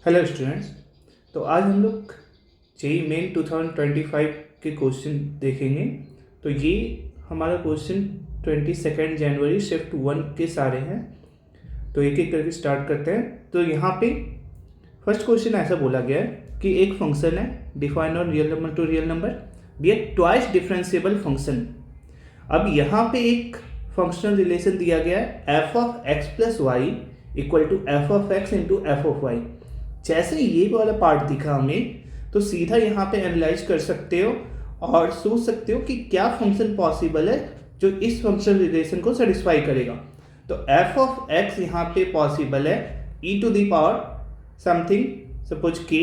Hello students. तो आज हम लोग जेईई मेन 2025 के क्वेश्चन देखेंगे। तो ये हमारा क्वेश्चन 22 जनवरी शिफ्ट 1 के सारे हैं। तो एक एक करके स्टार्ट करते हैं। तो यहाँ पे फर्स्ट क्वेश्चन ऐसा बोला गया है कि एक फंक्शन है define on real number to real number be a twice differentiable function. अब यहाँ पे एक फंक्शनल रिलेशन दिया गया है f of x plus y equal to f of x into f of y. जैसे ये वाला पार्ट दिखा हमें तो सीधा यहाँ पे एनालाइज कर सकते हो और सोच सकते हो कि क्या फंक्शन पॉसिबल है जो इस फंक्शन रिलेशन को सेटिस्फाई करेगा। तो एफ ऑफ एक्स यहाँ पे पॉसिबल है e to the power something suppose k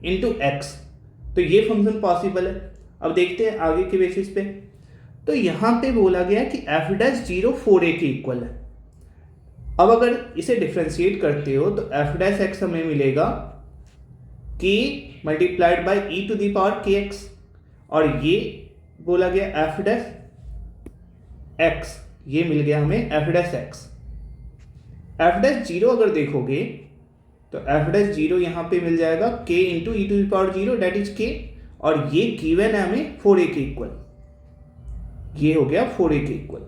into x. तो ये फंक्शन पॉसिबल है। अब देखते हैं आगे के बेसिस पे। तो यहाँ पे बोला गया कि एफ डैश 0 4a के इक्वल है। अब अगर इसे डिफ्रेंशिएट करते हो तो एफ डैश एक्स हमें मिलेगा k multiplied by e to the power k x, और ये बोला गया एफ डैश एक्स, ये मिल गया हमें F dash x. F dash 0 अगर देखोगे तो एफ डैश 0 यहाँ पे मिल जाएगा k into e to the power 0 that is k, और ये गिवन है हमें 4a के इक्वल। ये हो गया 4a के इक्वल।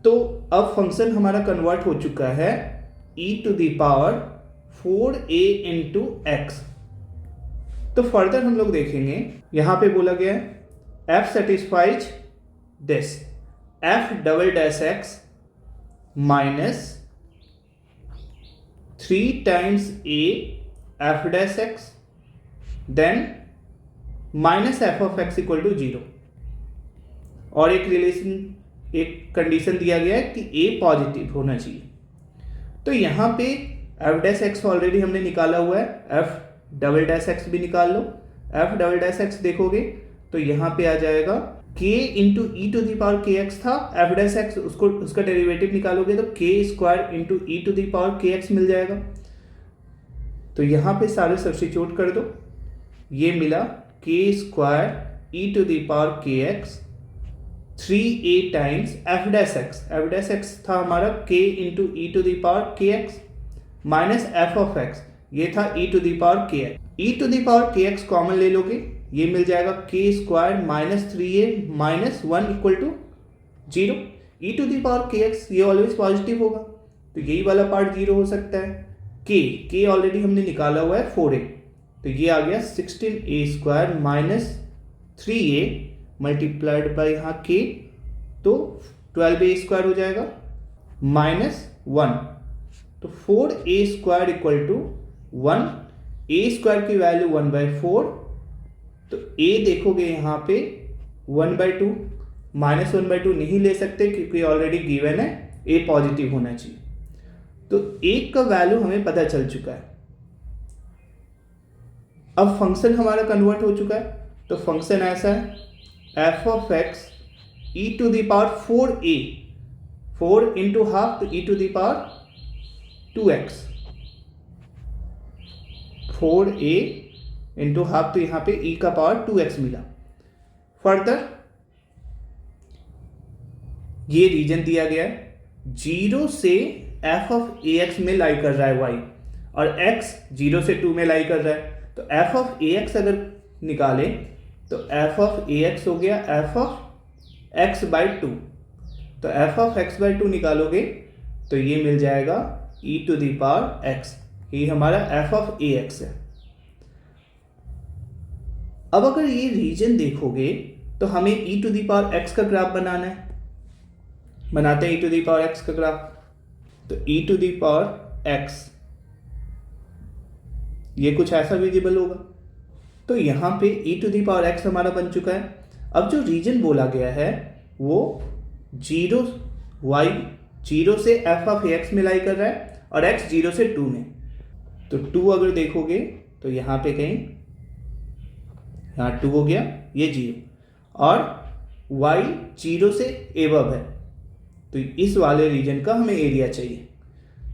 तो अब फंक्शन हमारा कन्वर्ट हो चुका है e to the power 4a into x. तो फर्दर हम लोग देखेंगे, यहां पे बोला गया है f satisfies this f double dash x minus 3 times a f dash x then minus f of x equal to 0। और एक कंडीशन दिया गया है कि a पॉजिटिव होना चाहिए। तो यहाँ पे एफ डैश एक्स ऑलरेडी हमने निकाला हुआ है, एफ डबल डैश एक्स भी निकाल लो। एफ डबल डैश एक्स देखोगे तो यहाँ पे आ जाएगा k into e to the power k x था, एफ डैश एक्स उसका डेरिवेटिव निकालोगे तो k square into e to the power k x मिल जाएगा। तो यहाँ पे सारे सब्स्टिट्यूट कर दो, ये मिला k square e to the power k x 3a times f dash x. F dash x था हमारा k into e to the power k x minus f of x, ये था e to the power k x. E to the power k x common ले लोगे, ये मिल जाएगा k square minus 3a minus 1 equal to 0। E to the power k x ये always positive होगा, तो यही वाला पार्ट 0 हो सकता है। k ऑलरेडी हमने निकाला हुआ है 4a, तो ये आ गया 16a square minus 3a multiplied by यहाँ k, तो 12a स्क्वायर हो जाएगा माइनस 1। तो 4a square equal to 1, a square की वैल्यू 1/4। तो a देखोगे यहाँ पे 1/2, माइनस 1/2 नहीं ले सकते क्योंकि ऑलरेडी गिवन है a पॉजिटिव होना चाहिए। तो a का वैल्यू हमें पता चल चुका है। अब फंक्शन हमारा कन्वर्ट हो चुका है। तो फंक्शन ऐसा है f of x e to the power 4a, 4 into half तो e to the power 2x, 4a into half तो यहाँ पे e का पावर 2x मिला। फर्दर ये रीजन दिया गया है 0 से f ऑफ ax में लाई कर रहा है y, और x 0 से 2 में लाई कर रहा है। तो f ऑफ ax अगर निकाले तो f ऑफ ax हो गया f ऑफ x/2। तो f ऑफ x/2 निकालोगे तो ये मिल जाएगा e to the power x, ये हमारा f ऑफ ax है। अब अगर ये रीजन देखोगे तो हमें e to the power x का ग्राफ बनाना है। बनाते हैं e to the power x का ग्राफ। तो e to the power x ये कुछ ऐसा विजिबल होगा। तो यहाँ पे e to the power x हमारा बन चुका है। अब जो रीजन बोला गया है वो 0 से f ऑफ x में लाई कर रहा है और x 0 से 2 में। तो 2 अगर देखोगे तो यहाँ पे कहीं यहाँ 2 हो गया, ये 0, और y 0 से एबव है। तो इस वाले रीजन का हमें एरिया चाहिए।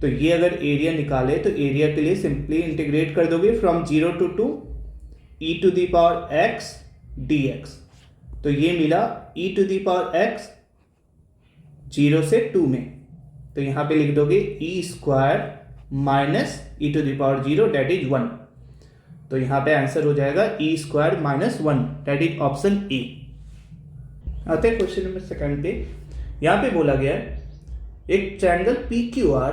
तो ये अगर एरिया निकाले तो एरिया के लिए सिंपली इंटीग्रेट कर दोगे from 0 to 2 e to the power x dx। तो ये मिला e to the power x 0 से 2 में। तो यहाँ पे लिख दोगे e square minus e to the power 0 that is 1। तो यहाँ पे आंसर हो जाएगा e square minus 1 that is option A. आते हैं क्वेश्चन नंबर सेकंड पे। यहाँ पे बोला गया है एक ट्रायंगल पी क्यू आर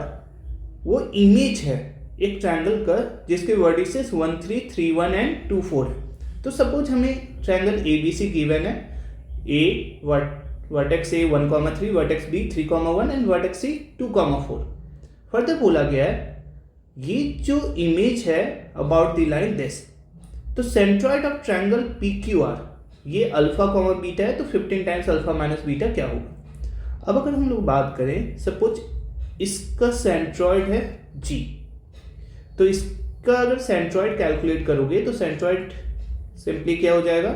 वो इमेज है एक ट्रायंगल का जिसके वर्टिसेस 1 3 3 1 एंड 2 4। तो सपोज हमें triangle A B C given है, a vertex A 1,3, vertex B 3,1 and vertex C 2,4। Further बोला गया है ये जो इमेज है अबाउट द लाइन दिस, तो centroid of triangle P Q R ये अल्फा कॉमा बीटा है, तो 15 टाइम्स अल्फा माइनस बीटा क्या होगा। अब अगर हम लोग बात करें सपोज इसका सेंट्रॉइड है जी, तो इसका अगर सेंट्रॉइड कैलकुलेट करोगे तो सेंट्रॉइड सिंपली क्या हो जाएगा,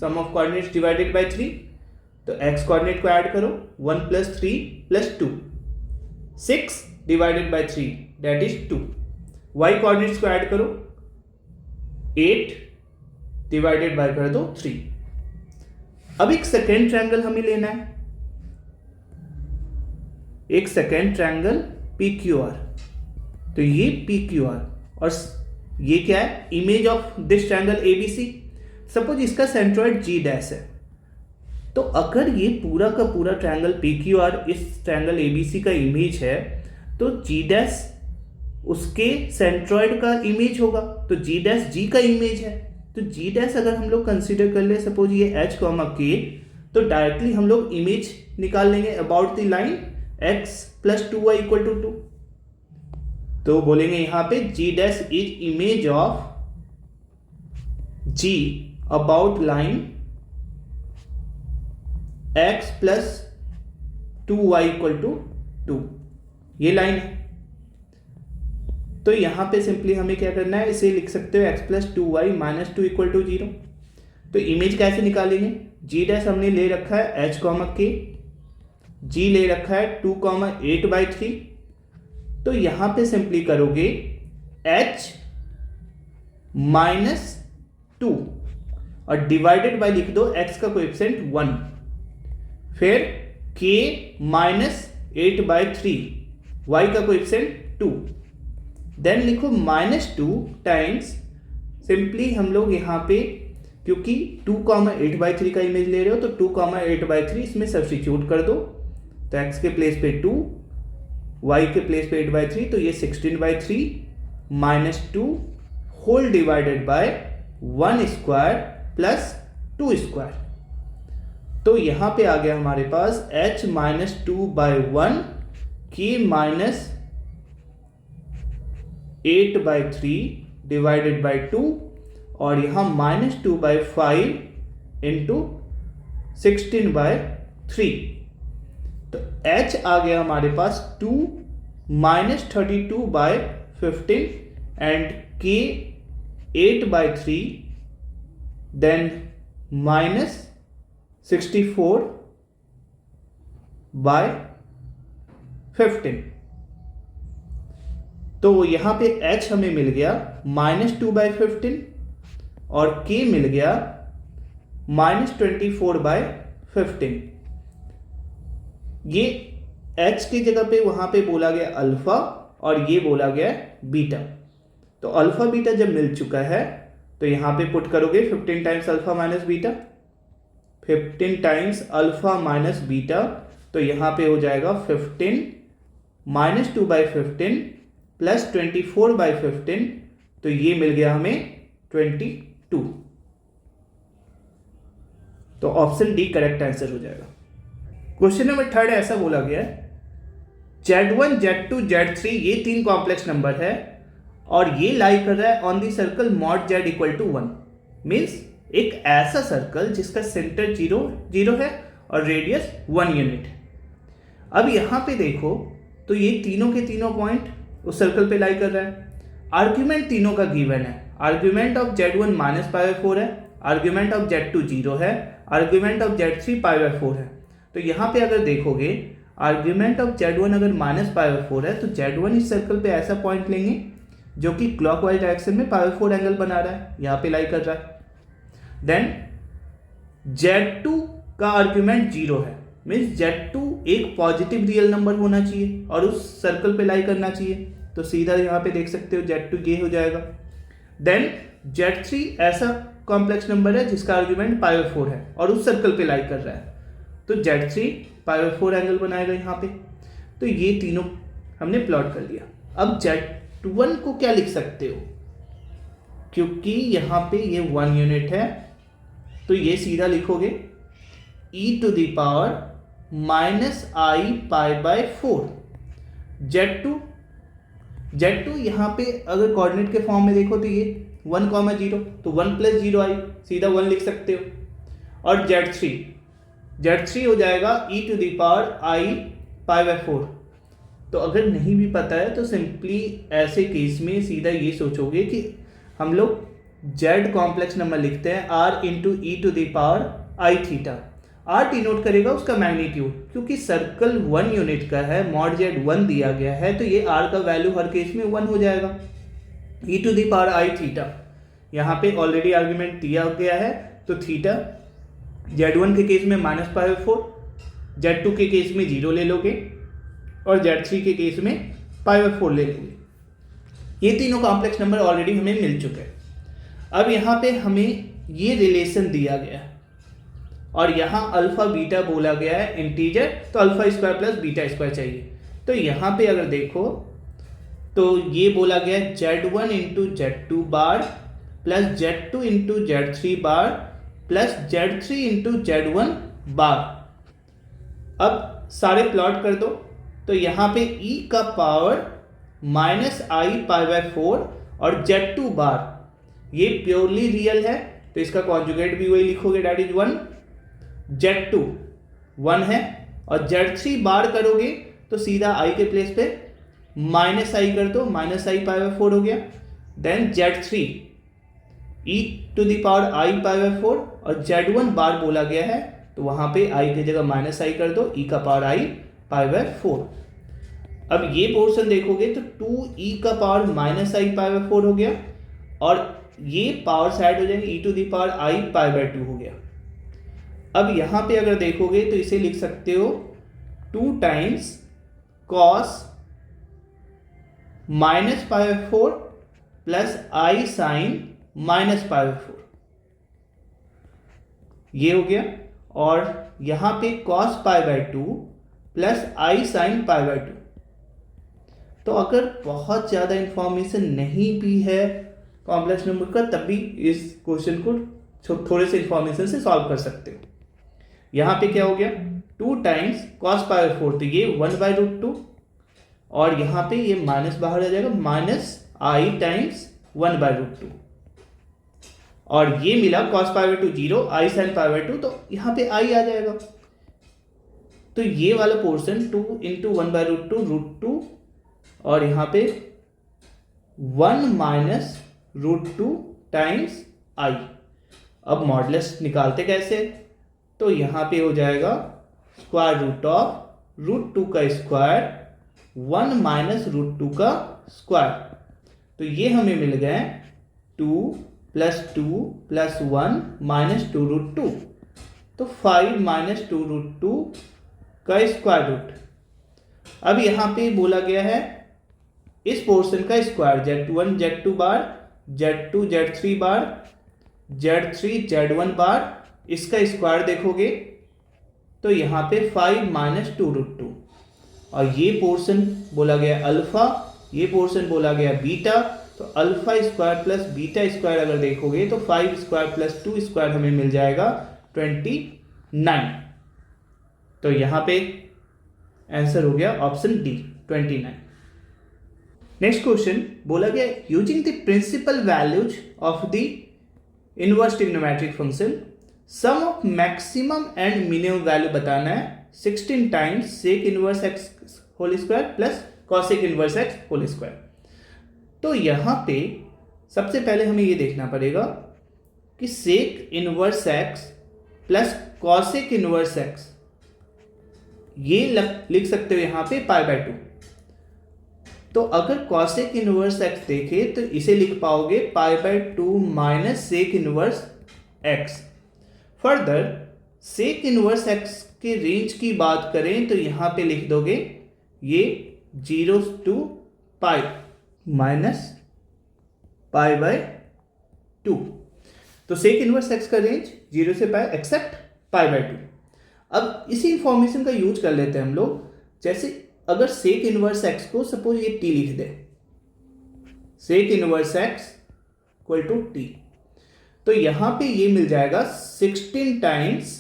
सम ऑफ कोऑर्डिनेट्स डिवाइडेड बाय 3। तो एक्स कोऑर्डिनेट को ऐड करो 1 + 3 + 2, 6 divided by 3 that is 2। Y coordinates को ऐड करो 8 डिवाइडेड बाय कर दो 3। अब एक सेकेंड ट्रायंगल हमें लेना है, एक second triangle P Q R. तो ये पी क्यू आर और ये क्या है, image of this triangle A B C. Suppose इसका सेंट्रॉइड जी डैश है, तो अगर ये पूरा का पूरा ट्रायंगल पी क्यू आर इस ट्रायंगल ए बी सी का इमेज है तो जी डैश उसके सेंट्रॉइड का इमेज होगा, तो जी डैश जी का इमेज है। तो जी डैश अगर हम लोग कंसीडर कर ले सपोज ये एच कॉमा के, तो डायरेक्टली हम लोग इमेज निकाल लेंगे about the line x + 2y = 2। तो बोलेंगे यहां पे G dash is image of g about line x + 2y = 2, ये लाइन है। तो यहां पे सिंपली हमें क्या करना है, इसे लिख सकते हो x + 2y - 2 = 0। तो इमेज कैसे निकालेंगे, जी डैश हमने ले रखा है h, k, जी ले रखा है 2,8/3। तो यहां पे सिंपली करोगे h - 2 और डिवाइडेड बाय लिख दो x का कोएफिशिएंट 1, फिर k - 8/3, y का कोएफिशिएंट 2, देन लिखो -2 टाइम्स सिंपली हम लोग यहां पे क्योंकि 2,8/3 का इमेज ले रहे हो तो 2,8/3 इसमें सब्स्टिट्यूट कर दो। तो x के प्लेस पे 2, y के प्लेस पे 8/3, तो ये 16/3 -2 whole divided by 1 square plus 2 square. तो यहां पे आ गया हमारे पास h - 2/1 k - 8/3 डिवाइडेड बाय 2 और यहां -2/5 इंटू 16/3। तो h आ गया हमारे पास 2 - 32/15 एंड k 8/3 देन -64/15। तो यहां पे h हमें मिल गया -2/15 और k मिल गया -24/15। ये h की जगह पे वहां पे बोला गया अल्फा और ये बोला गया बीटा। तो अल्फा बीटा जब मिल चुका है तो यहां पे पुट करोगे 15 times alpha minus beta, 15 times alpha minus beta, तो यहां पे हो जाएगा 15 -2/15 प्लस 24/15, तो ये मिल गया हमें 22। तो ऑप्शन डी करेक्ट आंसर हो जाएगा। क्वेश्चन नंबर थर्ड ऐसा बोला गया है Z1 Z2 Z3 ये 3 कॉम्प्लेक्स नंबर है और ये लाई कर रहा है on the circle mod z = 1। Means एक ऐसा सर्कल जिसका सेंटर 0 है और रेडियस 1 यूनिट है। अब यहां पे देखो तो ये तीनों के तीनों पॉइंट उस सर्कल पे लाई कर रहा है। आर्ग्यूमेंट तीनों का गिवन है, आर्ग्यूमेंट ऑफ Z1 -π/4 है, आर्ग्यूमेंट ऑफ Z2 0 है, आर्ग्यूमेंट ऑफ Z3 π/4 है। तो यहां पे अगर देखोगे आर्ग्यूमेंट ऑफ Z1 अगर -π/4 है तो Z1 इस सर्कल पे ऐसा पॉइंट लेंगे जो कि क्लॉकवाइज डायरेक्शन में π/4 एंगल बना रहा है, यहां पे लाई कर रहा है। देन Z2 का आर्ग्यूमेंट 0 है, मीन्स Z2 एक पॉजिटिव रियल नंबर होना चाहिए और उस सर्कल पे लाई करना चाहिए। तो सीधा यहाँ पे देख सकते हो Z2 ये हो जाएगा। देन Z3 ऐसा कॉम्प्लेक्स नंबर है जिसका आर्ग्यूमेंट π/4 है और उस सर्कल पे लाई कर रहा है, तो Z3 π/4 एंगल बनाएगा यहाँ पे। तो ये तीनों हमने प्लॉट कर लिया। अब Z1 को क्या लिख सकते हो, क्योंकि यहाँ पे ये 1 यूनिट है तो ये सीधा लिखोगे e⁻⁻⁴ Z2 यहाँ पे अगर कोऑर्डिनेट के फॉर्म में देखो तो ये 1, 0 तो 1 + 0i सीधा 1 लिख सकते हो। और Z3 हो जाएगा e⁻⁻⁴। तो अगर नहीं भी पता है तो सिंपली ऐसे केस में सीधा ये सोचोगे कि हम लोग Z कॉम्प्लेक्स नंबर लिखते हैं r × e⁻⁻⁴ r डिनोट करेगा उसका मैग्नीट्यूड, क्योंकि सर्कल 1 यूनिट का है, मॉड Z 1 दिया गया है तो ये r का वैल्यू हर केस में 1 हो जाएगा। e⁻⁻⁴ यहाँ पे ऑलरेडी आर्ग्यूमेंट दिया गया है तो थीटा Z1 के केस में -π/4, Z2 के केस में 0 ले लोगे और Z3 के केस में π/4 ले लोगे। ये तीनों कॉम्प्लेक्स नंबर ऑलरेडी हमें मिल चुके हैं। अब यहाँ पे हमें ये रिलेशन दिया गया है और यहाँ अल्फा बीटा बोला गया है इंटीजर, तो α² + β² चाहिए। तो यहाँ पे अगर देखो तो ये बोला गया है Z1 × Z2 बार प्लस Z2 × Z3 बार प्लस Z3 × Z1 बार। अब सारे प्लॉट कर दो तो यहाँ पे e का पावर -i⁻/4 और Z2 बार ये प्योरली रियल है तो इसका कॉन्जुगेट भी वही लिखोगे, डैट इज 1। Z2 1 है और Z3 बार करोगे तो सीधा i के प्लेस पे -i कर दो, -i⁻/4 हो गया। देन Z3 e⁻i⁻4 और Z1 बार बोला गया है तो वहां पे i की जगह -i कर दो, e⁻i⁻4। अब ये पोर्शन देखोगे तो 2e⁻−i⁻4 हो गया और ये पावर साइड हो जाएगी e⁻i⁻2 हो गया। अब यहाँ पे अगर देखोगे तो इसे लिख सकते हो 2 times cos -π/4 plus i sin -π/4, ये हो गया। और यहाँ पे cos π/2 प्लस i sin π/2। तो अगर बहुत ज़्यादा इंफॉर्मेशन नहीं भी है कॉम्प्लेक्स नंबर का तब भी इस क्वेश्चन को थोड़े से इंफॉर्मेशन से सॉल्व कर सकते हो। यहाँ पे क्या हो गया 2 टाइम्स cos π/4 तो ये 1/√2 और यहाँ पे ये माइनस बाहर आ जाएगा -i टाइम्स 1/√2 और ये मिला cos π/2 0, i sin π/2 तो यहाँ पे i आ जाएगा। तो ये वाला पोर्शन 2 × 1/√2 और यहाँ पे 1 - √2 टाइम्स i। अब मॉडुलस निकालते कैसे, तो यहाँ पे हो जाएगा √2 का स्क्वायर 1 - √2 का स्क्वायर। तो ये हमें मिल गए 2 + 2 + 1 - 2√2 तो 5 - 2√2 का स्क्वायर रूट। अब यहाँ पे बोला गया है इस पोर्शन का स्क्वायर Z1 Z2 बार, Z2 Z3 बार, Z3 Z1 बार, इसका स्क्वायर देखोगे तो यहाँ पे 5 - 2√2 और ये पोर्शन बोला गया अल्फा, ये पोर्शन बोला गया बीटा। तो α² प्लस β² अगर देखोगे तो 5² + 2² हमें मिल जाएगा 29। तो यहाँ पे आंसर हो गया ऑप्शन डी 29। नेक्स्ट क्वेश्चन बोला गया using the principal values of the inverse trigonometric function sum of maximum and minimum value बताना है 16 times sec inverse x whole square plus cosec inverse x whole square. तो यहाँ पे सबसे पहले हमें ये देखना पड़ेगा कि sec inverse x plus cosec inverse x ये लिख सकते हो यहाँ पे π/2। तो अगर cosec इनवर्स x देखे तो इसे लिख पाओगे π/2 minus sec inverse x। Further sec inverse x के रेंज की बात करें तो यहाँ पे लिख दोगे ये 0 to π माइनस पाई बाय 2। तो सेक इनवर्स एक्स का रेंज 0 से पाई एक्सेप्ट पाई बाय 2। अब इसी इंफॉर्मेशन का यूज कर लेते हैं हम लोग। जैसे अगर सेक इनवर्स एक्स को सपोज ये टी लिख दे, sec inverse x equal to t, तो यहां पे ये मिल जाएगा 16 टाइम्स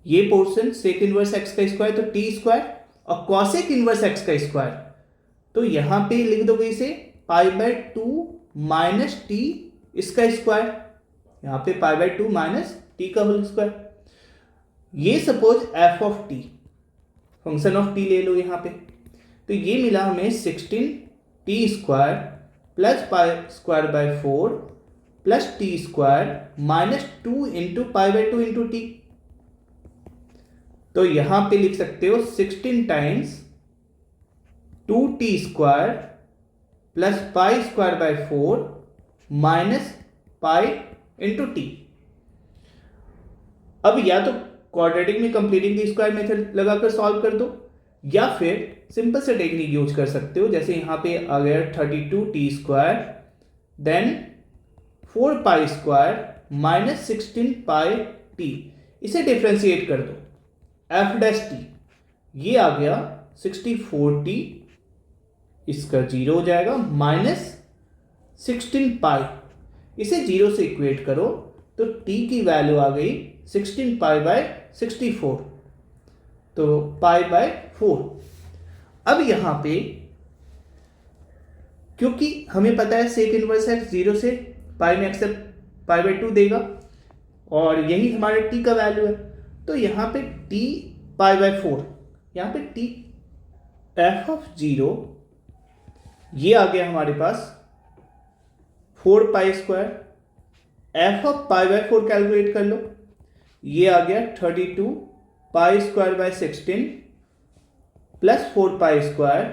ये पोर्शन सेक इनवर्स एक्स का स्क्वायर, तो टी स्क्वायर, और कॉसेक इनवर्स एक्स का स्क्वायर, तो यहां पे लिख दोगे इसे पाई बाय 2 माइनस टी इसका स्क्वायर, यहां पे पाई बाय 2 माइनस टी का होल स्क्वायर। ये suppose f of T, function of T ले लो यहां पे, तो ये मिला हमें 16 T square plus pi square bye 4 plus T square minus 2 into pi by 2 into T. तो यहां पे लिख सकते हो 16 times 2t square plus pi square bye 4 minus pi into T. अब या तो क्वाड्रेटिक में कंप्लीटिंग द स्क्वायर मेथड लगाकर सॉल्व कर दो, या फिर सिंपल से टेक्निक यूज कर सकते हो। जैसे यहां पे आ गया 32t square then 4 pi square minus 16 pi t, इसे डिफ्रेंशिएट कर दो एफ डैश टी, ये आ गया 64t, इसका 0 हो जाएगा माइनस 16 पाई, इसे 0 से इक्वेट करो तो t की वैल्यू आ गई 16 पाई बाय 64, तो पाई बाय 4। अब यहां पे क्योंकि हमें पता है सेक इनवर्स एक्स 0 से पाई में एक्सेप्ट पाई बाय 2 देगा और यही हमारे t का वैल्यू है, तो यहां पे t पाई बाय 4, यहां पे t एफ ऑफ 0 ये आ गया हमारे पास 4 pi square, f of pi by 4 calculate कर लो, ये आ गया 32 pi square by 16 plus 4 pi square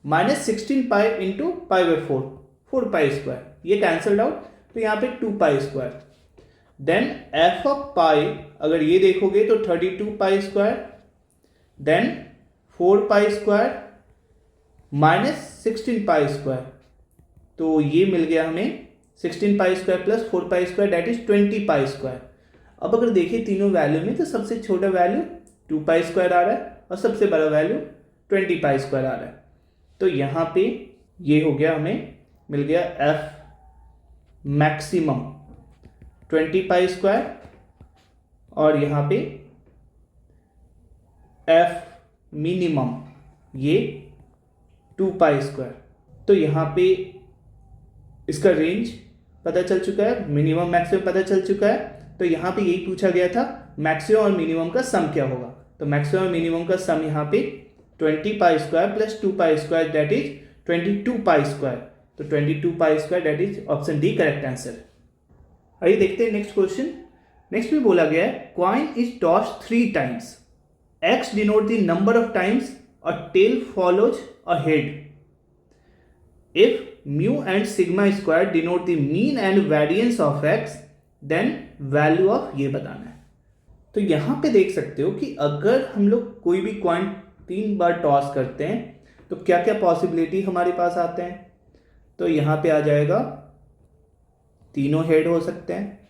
minus 16 pi into pi by 4, 4 pi square, ये कैंसल्ड आउट, तो यहां पे 2 pi square. Then f of pi अगर ये देखोगे तो 32 pi square then 4 pi square minus 16 pi square, तो ये मिल गया हमें 16 pi square plus 4 pi square that is 20 pi square. अब अगर देखें तीनों वैल्यू में तो सबसे छोटा वैल्यू 2 पाई स्क्वायर आ रहा है और सबसे बड़ा वैल्यू 20 पाई स्क्वायर आ रहा है, तो यहां पे ये हो गया, हमें मिल गया एफ मैक्सिमम 20 पाई स्क्वायर और यहां पे एफ मिनिमम ये 2 पाई स्क्वायर। तो यहां पे इसका रेंज पता चल चुका है, मिनिमम मैक्सिमम पता चल चुका है, तो यहां पे यही पूछा गया था मैक्सिमम और मिनिमम का सम क्या होगा, तो मैक्सिमम और मिनिमम का सम यहां पे 20 pi square plus 2 pi square that is 22 pi square, तो 22 pi square that is option D correct answer. आइए देखते हैं नेक्स्ट क्वेश्चन। नेक्स्ट में बोला गया है coin is tossed 3 times, x denote the number of times a tail follows a head, if mu and sigma square denote the mean and variance of x, then value of ये बताना है। तो यहां पे देख सकते हो कि अगर हम लोग कोई भी कॉइन 3 बार टॉस करते हैं तो क्या क्या पॉसिबिलिटी हमारे पास आते हैं, तो यहां पे आ जाएगा तीनों हेड हो सकते हैं,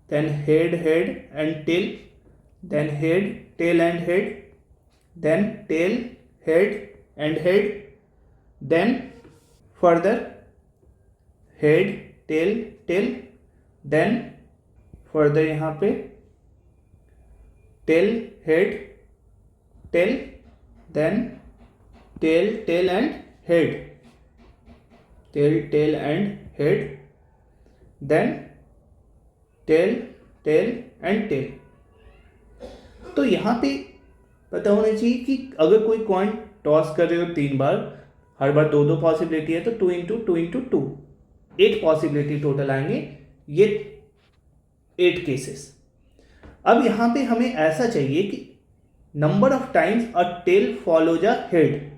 then head head and tail, then head tail and head, then tail head and head, then further head tail tail, then further यहां पे tail head tail, then tail tail and head, tail tail and head, then tail tail and tail. तो यहां पे पता होना चाहिए कि अगर कोई कॉइन टॉस कर रहे हो 3 बार, हर बार 2 पॉसिबिलिटी है, तो 2 इंटू 2 इंटू 2 8 पॉसिबिलिटी टोटल आएंगे, ये 8 केसेस। अब यहां पे हमें ऐसा चाहिए कि number of times a tail follows a head,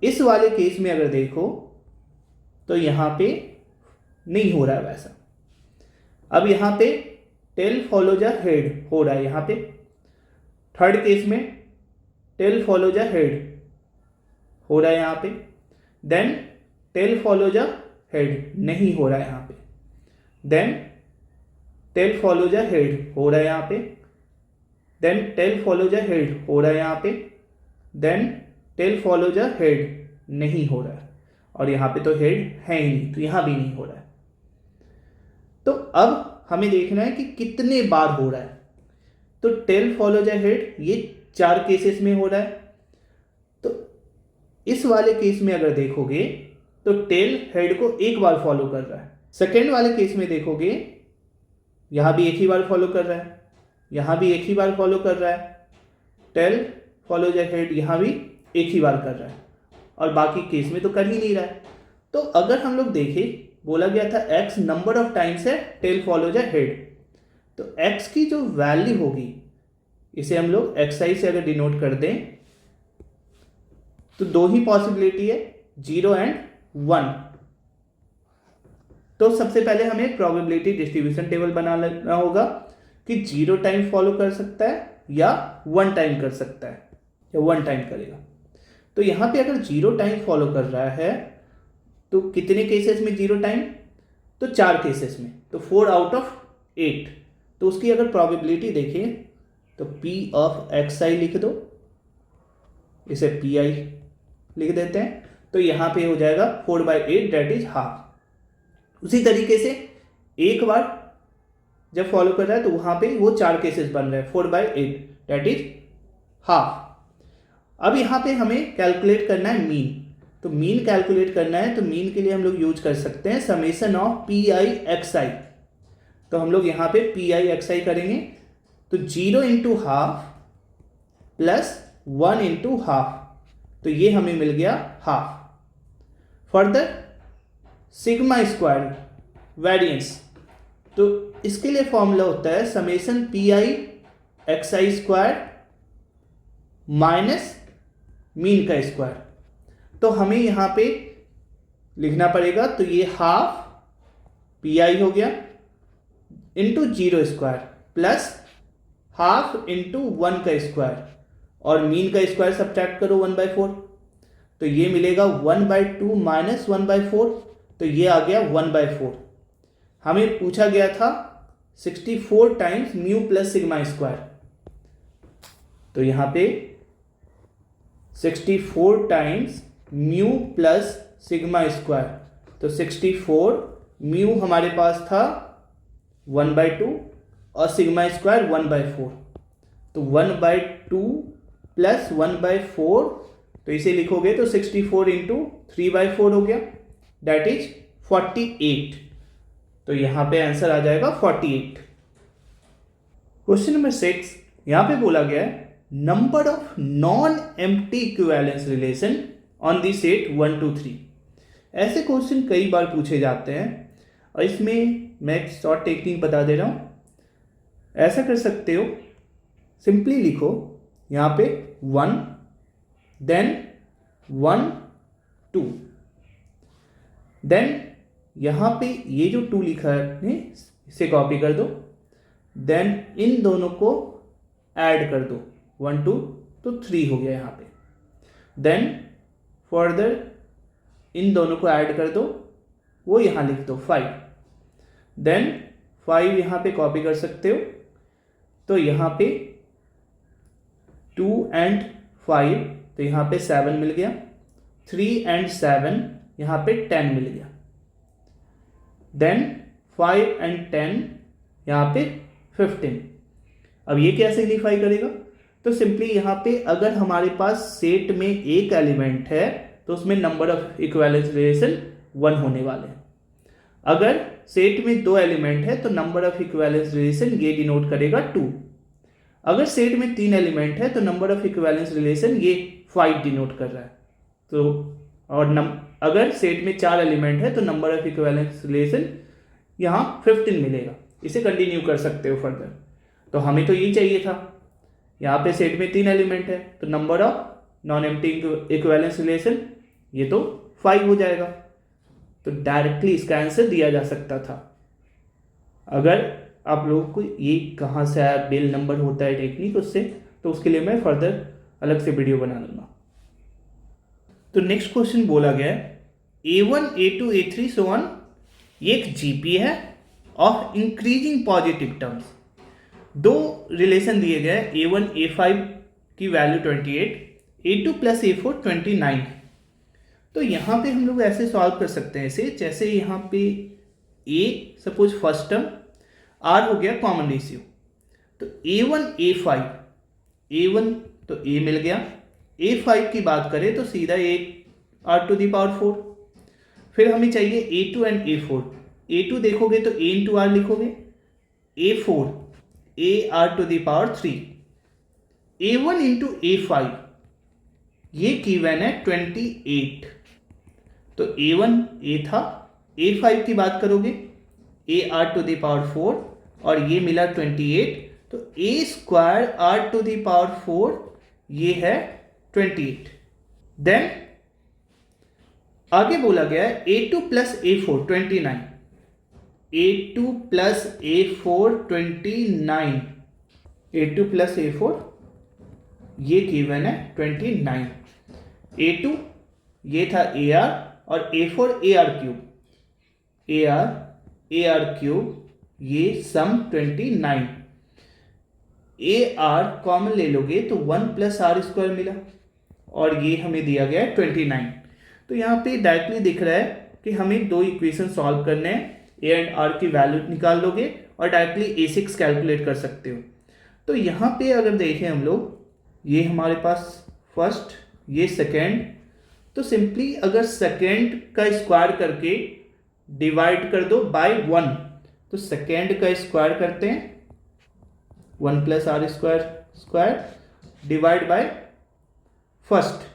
इस वाले केस में अगर देखो तो यहां पे नहीं हो रहा है वैसा। अब यहां पे टेल फॉलोज अ हेड हो रहा है, यहां पे थर्ड केस में टेल फॉलोज अ हेड हो रहा है यहाँ पे, then tail follow the head नहीं हो रहा है यहाँ पे, then tail follow the head हो रहा है यहाँ पे, then tail follow the head हो रहा है यहाँ पे, then tail follow the head नहीं हो रहा है, और यहाँ पे तो हेड है ही नहीं तो यहाँ भी नहीं हो रहा है। तो अब हमें देखना है कि कितने बार हो रहा है। तो टेल फॉलो द हेड ये 4 केसेस में हो रहा है। तो इस वाले केस में अगर देखोगे तो टेल हेड को एक बार फॉलो कर रहा है। सेकेंड वाले केस में देखोगे यहाँ भी एक ही बार फॉलो कर रहा है, यहाँ भी एक ही बार फॉलो कर रहा है, टेल फॉलो द हेड यहाँ भी एक ही बार कर रहा है, और बाकी केस में तो कर ही नहीं रहा है। तो अगर हम लोग देखें, बोला गया था x नंबर ऑफ टाइम्स है टेल फॉलो द हेड, तो x की जो वैल्यू होगी इसे हम लोग xi से अगर डिनोट कर दें तो 2 ही पॉसिबिलिटी है, 0 एंड 1। तो सबसे पहले हमें प्रोबेबिलिटी डिस्ट्रीब्यूशन टेबल बना लेना होगा कि 0 टाइम फॉलो कर सकता है या 1 टाइम कर सकता है या 1 टाइम करेगा। तो यहाँ पे अगर 0 टाइम फॉलो कर रहा है तो कितने केसेस में 0 टाइम, तो 4 केसेस में, तो 4 आउट ऑफ 8। तो उसकी अगर प्रोबेबिलिटी देखें तो P ऑफ xi लिख दो, इसे Pi लिख देते हैं, तो यहाँ पे हो जाएगा 4/8 दैट इज हाफ। उसी तरीके से एक बार जब फॉलो कर रहा है तो वहाँ पे वो 4 केसेस बन रहे हैं, 4/8 दैट इज हाफ। अब यहाँ पे हमें कैलकुलेट करना है मीन। तो मीन कैलकुलेट करना है तो मीन के लिए हम लोग यूज कर सकते हैं समेशन ऑफ PI/xi। तो हम लोग यहाँ पे PI/xi करेंगे, तो 0 into half plus 1 into half, तो ये हमें मिल गया half. Further sigma square variance, तो इसके लिए फॉर्मूला होता है summation PI/xi square minus mean का स्क्वायर। तो हमें यहाँ पे लिखना पड़ेगा, तो ये हाफ PI हो गया into 0 square plus half into 1 का स्क्वायर, और मीन का स्क्वायर सब्ट्रैक्ट करो 1/4, तो ये मिलेगा 1/2 माइनस 1/4, तो ये आ गया 1/4। हमें पूछा गया था 64 times mu plus sigma square, तो यहाँ पे 64 times mu plus sigma square, तो 64 म्यू हमारे पास था 1/2 और सिग्मा स्क्वायर 1/4, तो 1/2 प्लस 1/4, तो इसे लिखोगे तो 64 इंटू 3/4 हो गया दैट इज 48। तो यहाँ पे आंसर आ जाएगा 48। क्वेश्चन नंबर 6, यहाँ पे बोला गया है number of non empty equivalence relation on the set 1 2 3। ऐसे क्वेश्चन कई बार पूछे जाते हैं, और इसमें मैं एक शॉर्ट टेक्निक बता दे रहा हूँ। ऐसा कर सकते हो, सिंपली लिखो यहाँ पे 1 देन 1 2, देन यहाँ पे ये जो 2 लिखा है इसे कॉपी कर दो, देन इन दोनों को ऐड कर दो 1 2, तो 3 हो गया यहाँ पे, देन फर्दर इन दोनों को ऐड कर दो, वो यहाँ लिख दो 5, देन 5 यहाँ पे कॉपी कर सकते हो, तो यहाँ पे 2 एंड 5, तो यहाँ पे 7 मिल गया, 3 एंड 7 यहाँ पे 10 मिल गया, देन 5 एंड 10 यहाँ पे 15। अब ये क्या सिग्निफाई करेगा, तो सिंपली यहाँ पे अगर हमारे पास सेट में एक एलिमेंट है तो उसमें नंबर ऑफ इक्विवेलेंस रिलेशन 1 होने वाले हैं। अगर सेट में 2 एलिमेंट है तो नंबर ऑफ इक्विवेलेंस रिलेशन ये डिनोट करेगा 2। अगर सेट में 3 एलिमेंट है तो नंबर ऑफ इक्विवेलेंस रिलेशन ये 5 डिनोट कर रहा है। तो और अगर सेट में 4 एलिमेंट है तो नंबर ऑफ इक्विवेलेंस रिलेशन यहाँ 15 मिलेगा। इसे कंटिन्यू कर सकते हो फर्दर। तो हमें तो यही चाहिए था, यहाँ पे सेट में 3 एलिमेंट है तो number of non empty equivalence relation ये तो 5 हो जाएगा। तो डायरेक्टली इसका आंसर दिया जा सकता था। अगर आप लोगों को ये कहाँ से आया, बेल नंबर होता है टेक्निक उससे, तो उसके लिए मैं फर्दर अलग से वीडियो बना लूँगा। तो नेक्स्ट क्वेश्चन बोला गया है A1 A2 A3 so on, ये एक जीपी है ऑफ इंक्रीजिंग पॉजिटिव टर्म्स। दो रिलेशन दिए गए हैं, A1 A5 की वैल्यू 28, A2 प्लस A4 29। तो यहाँ पे हम लोग ऐसे सॉल्व कर सकते हैं इसे, जैसे यहाँ पे A suppose first term, R हो गया कॉमन रेशियो, तो A1 A5, A1 तो A मिल गया, A5 की बात करें तो सीधा R टू द पावर 4। फिर हमें चाहिए A2 एंड A4, A2 देखोगे तो A इंटू आर लिखोगे, A4 AR to the power 3, A1 into A5 ये गिवन है 28। तो A1 A था, A5 की बात करोगे AR टू द पावर 4 और ये मिला 28, तो A square R to the power 4 ये है 28। देन आगे बोला गया है A2 plus A4 29, A2 plus A4 29, A2 plus A4 ये गिवन है 29। A2 ये था AR और A4 AR cube, AR cube ये सम 29। AR कॉमन ले लोगे तो 1 प्लस आर स्क्वायर मिला और ये हमें दिया गया है 29। तो यहाँ पे डायरेक्टली दिख रहा है कि हमें दो इक्वेशन सॉल्व करने हैं, ए एंड आर की वैल्यू निकाल लोगे और डायरेक्टली A6 कैलकुलेट कर सकते हो। तो यहाँ पे अगर देखें हम लोग, ये हमारे पास फर्स्ट, ये सेकेंड, तो सिंपली अगर सेकेंड का स्क्वायर करके डिवाइड कर दो बाय 1, तो सेकेंड का स्क्वायर करते हैं 1 plus r square divide by first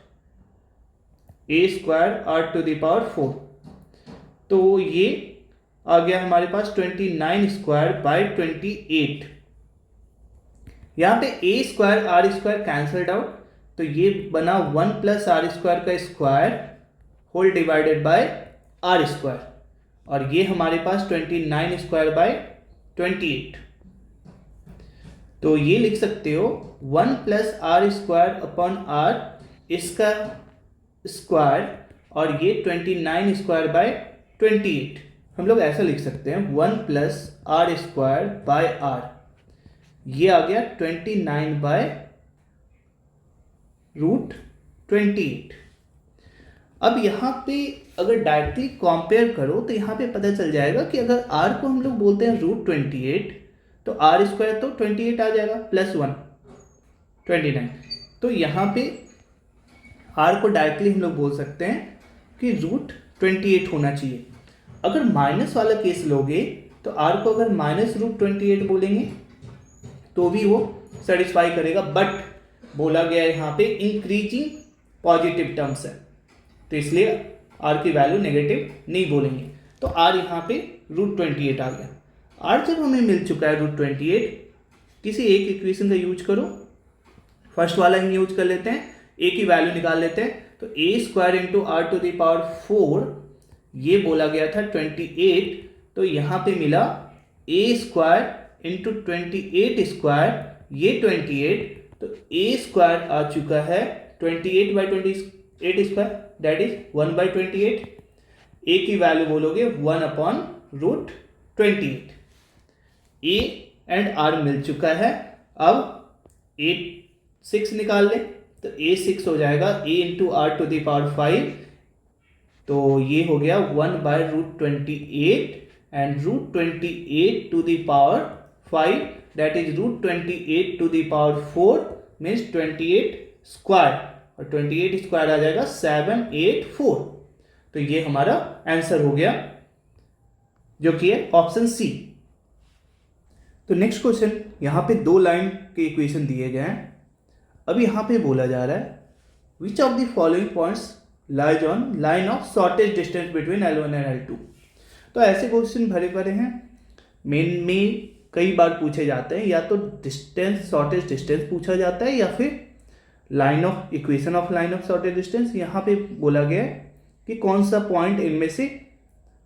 A square R to the power 4, तो ये आ गया हमारे पास 29 स्क्वायर बाय 28। यहाँ पे A square R square cancelled out, तो ये बना 1 प्लस आर स्क्वायर का square whole divided by R square, और ये हमारे पास 29 स्क्वायर बाय 28। तो ये लिख सकते हो 1 plus r square upon R इसका स्क्वायर और ये 29 स्क्वायर बाय 28। हम लोग ऐसा लिख सकते हैं 1 plus r square by R, ये आ गया 29 बाय रूट 28। अब यहाँ पे अगर डायरेक्टली कंपेयर करो तो यहाँ पे पता चल जाएगा कि अगर R को हम लोग बोलते हैं रूट 28, तो R स्क्वायर तो 28 आ जाएगा प्लस 1 29। तो यहाँ पे R को डायरेक्टली हम लोग बोल सकते हैं कि रूट 28 होना चाहिए। अगर माइनस वाला केस लोगे तो R को अगर माइनस रूट 28 बोलेंगे तो भी वो सेटिस्फाई करेगा, बट बोला गया यहाँ पे इंक्रीजिंग पॉजिटिव टर्म्स है, तो इसलिए R की वैल्यू नेगेटिव नहीं बोलेंगे। तो R यहाँ पे रूट 28 आ गया। R जब हमें मिल चुका है रूट 28, किसी एक इक्वेशन का यूज करो, फर्स्ट वाला ही यूज कर लेते हैं, A की वैल्यू निकाल लेते हैं। तो A square into R to the power 4 ये बोला गया था 28, तो यहाँ पे मिला A स्क्वायर इंटू 28 स्क्वायर ये 28, तो A स्क्वायर आ चुका है 28 by 28 square that is 1 by 28। A की वैल्यू बोलोगे 1 upon root 28। A and R मिल चुका है। अब A6 निकाल ले, तो A6 हो जाएगा A into r to the power 5, तो ये हो गया 1 by root 28 and root 28 to the power 5 that is root 28 to the power 4 means 28 square, और 28 स्क्वायर आ जाएगा 784। तो ये हमारा आंसर हो गया जो कि है ऑप्शन सी। तो नेक्स्ट क्वेश्चन, यहाँ पे दो लाइन के इक्वेशन दिए गए हैं। अब यहाँ पे बोला जा रहा है which of the following points lies on line of shortage distance between L1 and L2। तो ऐसे क्वेश्चन भरे भरे हैं, मेन में कई बार पूछे जाते हैं, या तो डिस्टेंस शॉर्टेज डिस्टेंस पूछा जाता है या फिर line of equation of line of shortage distance. यहाँ पे बोला गया है कि कौन सा पॉइंट इनमें से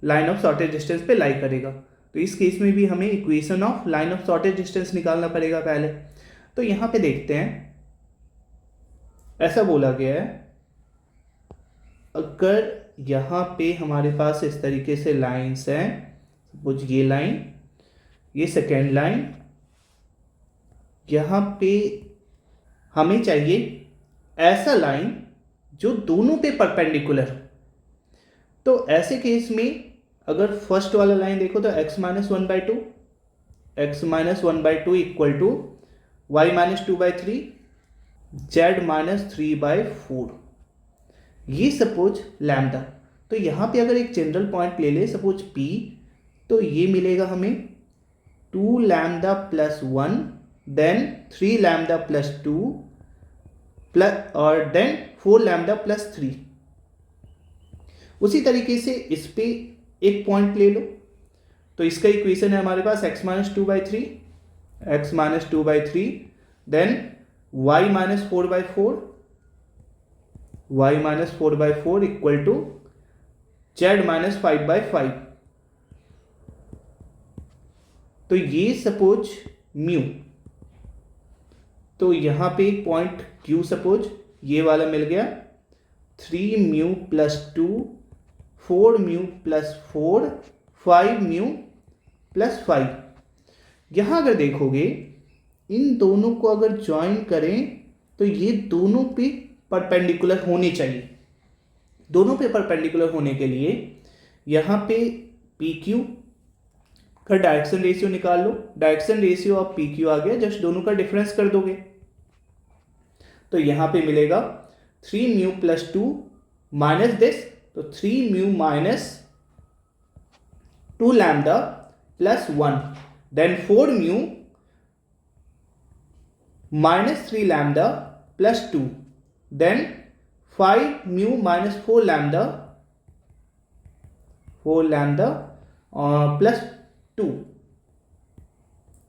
लाइन ऑफ शॉर्टेज डिस्टेंस पे लाई करेगा। तो इस केस में भी हमें equation of line of shortage distance निकालना पड़ेगा पहले। तो यहाँ पे देखते हैं, ऐसा बोला गया है अगर यहाँ पे हमारे पास इस तरीके से लाइंस हैं, सपोज ये लाइन, ये सेकेंड लाइन, यहाँ पे हमें चाहिए ऐसा लाइन जो दोनों पे परपेंडिकुलर। तो ऐसे केस में अगर फर्स्ट वाला लाइन देखो तो x minus 1/2, x minus 1/2 equal to y minus 2/3, z minus 3/4, ये सपोज लैम्डा। तो यहाँ पे अगर एक जनरल पॉइंट ले ले सपोज p, तो ये मिलेगा हमें 2 lambda plus 1, then 3 lambda plus 2 plus और देन 4 लैम्डा प्लस 3। उसी तरीके से इस पे एक पॉइंट ले लो, तो इसका इक्वेशन है हमारे पास x minus 2/3, x minus 2/3, then y minus 4/4, y minus 4/4 equal to z minus 5/5। तो ये सपोज म्यू, तो यहां पे एक पॉइंट q सपोज ये वाला मिल गया, 3 mu plus 2, 4 mu plus 4, 5 mu plus 5। यहां अगर देखोगे इन दोनों को अगर ज्वाइन करें तो ये दोनों पे परपेंडिकुलर होने चाहिए। दोनों पे परपेंडिकुलर होने के लिए यहाँ पे पी क्यू का डायरेक्शन रेशियो निकाल लो। Direction ratio of P Q आ गया, जस्ट दोनों का डिफरेंस कर दोगे तो यहाँ पे मिलेगा 3 म्यू प्लस 2 माइनस दिस, तो 3 mu minus 2 lambda plus 1, then 4 mu minus 3 lambda plus 2, then 5 mu minus 4 lambda plus 2।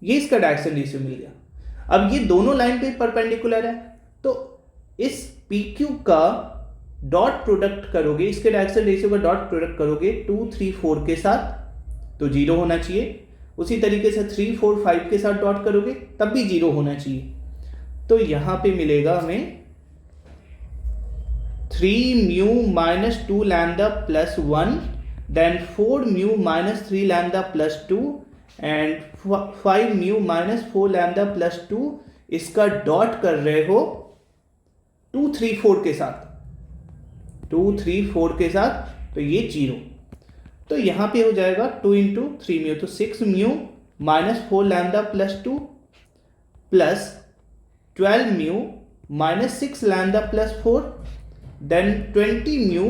ये इसका डायरेक्शन रेशियो मिल गया। अब ये दोनों लाइन पे परपेंडिकुलर है, तो इस पी क्यू का डॉट प्रोडक्ट करोगे, इसके डायरेक्शन रेशियो का डॉट प्रोडक्ट करोगे 2, 3, 4 के साथ तो 0 होना चाहिए। उसी तरीके से 3, 4, 5 के साथ डॉट करोगे तब भी 0 होना चाहिए। तो यहां पे मिलेगा हमें 3 mu minus 2 lambda plus 1, then 4 mu minus 3 lambda plus 2 and 5 mu minus 4 lambda plus 2। इसका डॉट कर रहे हो 2, 3, 4 के साथ, 2, 3, 4 के साथ, तो ये 0। तो यहां पे हो जाएगा 2 इंटू 3 म्यू, तो 6 mu minus 4 lambda plus 2 plus 12 mu minus 6 lambda plus 4, then 20 mu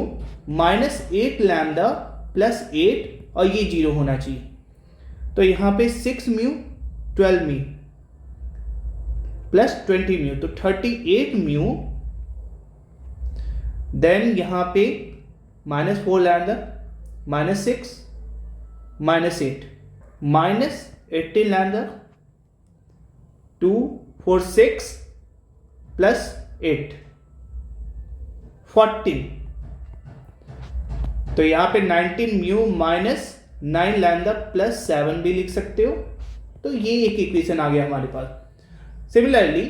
minus 8 lambda plus 8, और ये 0 होना चाहिए। तो यहां पे 6 म्यू 12 म्यू प्लस 20 म्यू, तो 38 म्यू, देन यहां पे minus 4 lambda minus 6 minus 8 minus 18 lambda 2, 4, 6 plus 8 14। तो यहां पे 19 म्यू माइनस 9 लैम्डा प्लस 7 भी लिख सकते हो। तो ये एक इक्वेशन आ गया हमारे पास। सिमिलरली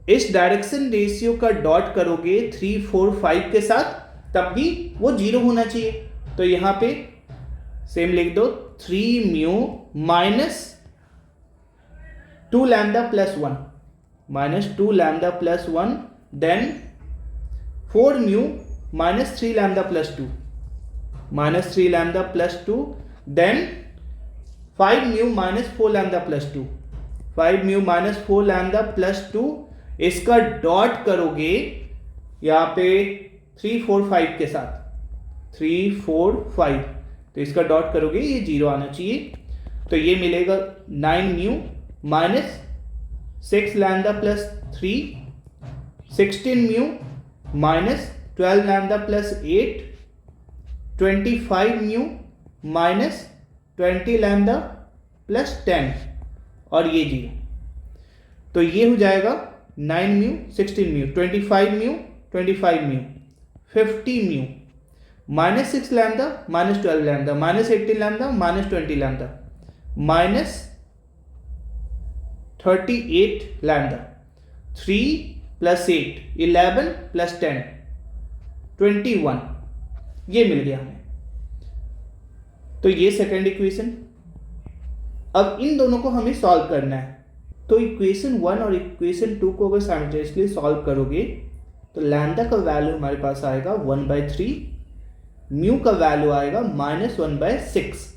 इस डायरेक्शन रेशियो का डॉट करोगे 3, 4, 5 के साथ तब भी वो 0 होना चाहिए। तो यहां पे सेम लिख दो 3 mu minus 2 lambda plus 1 minus 2 lambda plus 1, then 4 mu minus 3 lambda plus 2 minus 3 lambda plus 2, then 5 mu minus 4 lambda plus 2 5 mu minus 4 lambda plus 2। इसका डॉट करोगे यहाँ पे 3, 4, 5 के साथ 3, 4, 5, तो इसका डॉट करोगे ये 0 आना चाहिए। तो ये मिलेगा 9 mu minus 6 lambda plus 3, 16 mu minus 12 lambda plus 8, 25 mu minus 20 lambda plus 10, और ये 0। तो ये हो जाएगा 9 mu 16 mu 25 mu 25 mu 50 mu minus 6 lambda minus 12 lambda minus 18 lambda minus 20 lambda minus 38 lambda, 3 plus 8 11 plus 10 21 ये मिल गया हमें। तो ये सेकेंड इक्वेशन। अब इन दोनों को हमें सॉल्व करना है। तो इक्वेशन 1 और इक्वेशन 2 को अगर साइमल्टेनियसली सॉल्व करोगे तो लैम्डा का वैल्यू हमारे पास आएगा 1/3, म्यू का वैल्यू आएगा -1/6।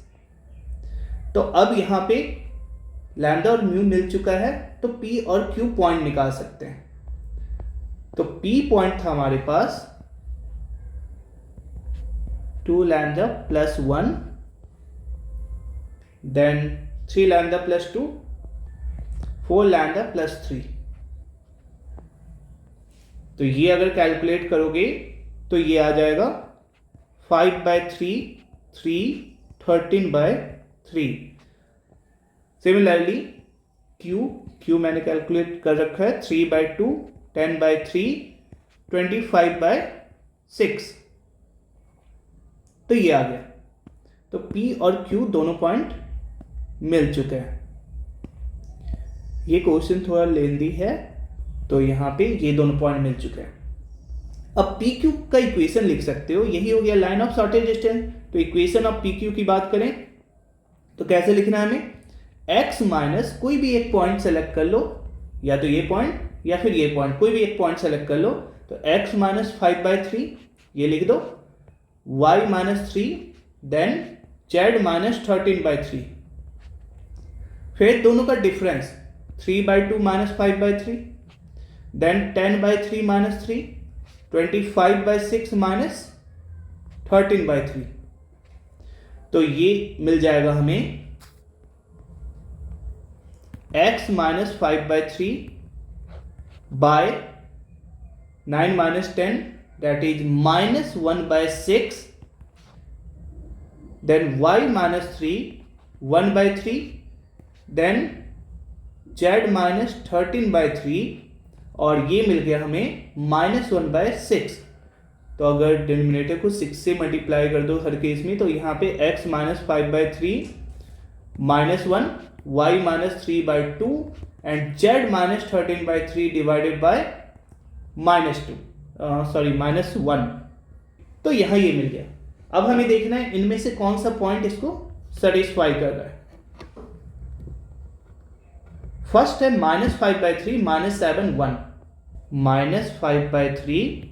तो अब यहाँ पे लैम्डा और म्यू मिल चुका है, तो पी और क्यू पॉइंट निकाल सकते हैं। तो पी पॉइंट था हमारे पास 2 lambda plus 1, then 3 lambda plus 2, 4 lambda plus 3। तो ये अगर कैलकुलेट करोगे तो ये आ जाएगा 5/3, 3, 13/3। सिमिलरली क्यू मैंने कैलकुलेट कर रखा है 3/2, 10/3, 25/6। तो ये आ गया। तो P और Q दोनों पॉइंट मिल चुके हैं। ये क्वेश्चन थोड़ा लेंदी है, तो यहाँ पे ये दोनों पॉइंट मिल चुके हैं। अब पी क्यू का इक्वेशन लिख सकते हो, यही हो गया लाइन ऑफ शॉर्टेज डिस्टेंस। तो इक्वेशन ऑफ पी क्यू की बात करें तो कैसे लिखना है हमें, x माइनस कोई भी एक पॉइंट सेलेक्ट कर लो, या तो ये पॉइंट या फिर ये पॉइंट, कोई भी एक पॉइंट सेलेक्ट कर लो। तो x माइनस 5/3 ये लिख दो, y minus 3, then z minus 13/3। फिर दोनों का difference 3/2 minus 5/3, then 10/3 minus 3, 25/6 minus 13/3। तो ये मिल जाएगा हमें x minus 5/3 by 9 minus 10 that is -1/6, then y minus 3 1/3, then z minus 13/3, और ये मिल गया हमें -1/6। तो अगर डिनोमिनेटर को 6 से मल्टीप्लाई कर दो हर केस में, तो यहाँ पे x minus 5/3 -1, y minus 3/2 and z minus 13/3 divided by -1। तो यहाँ ये मिल गया। अब हमें देखना है इनमें से कौन सा पॉइंट इसको सेटिस्फाई कर रहा है। फर्स्ट है -5/3 -7 1, -5/3